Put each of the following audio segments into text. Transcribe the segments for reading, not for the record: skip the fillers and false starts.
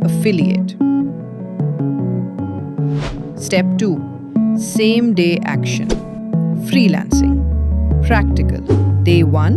affiliate۔ Step 2، same day action، freelancing، practical۔ Day 1،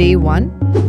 Day 1،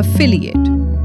affiliate،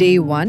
Day 1،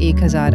1000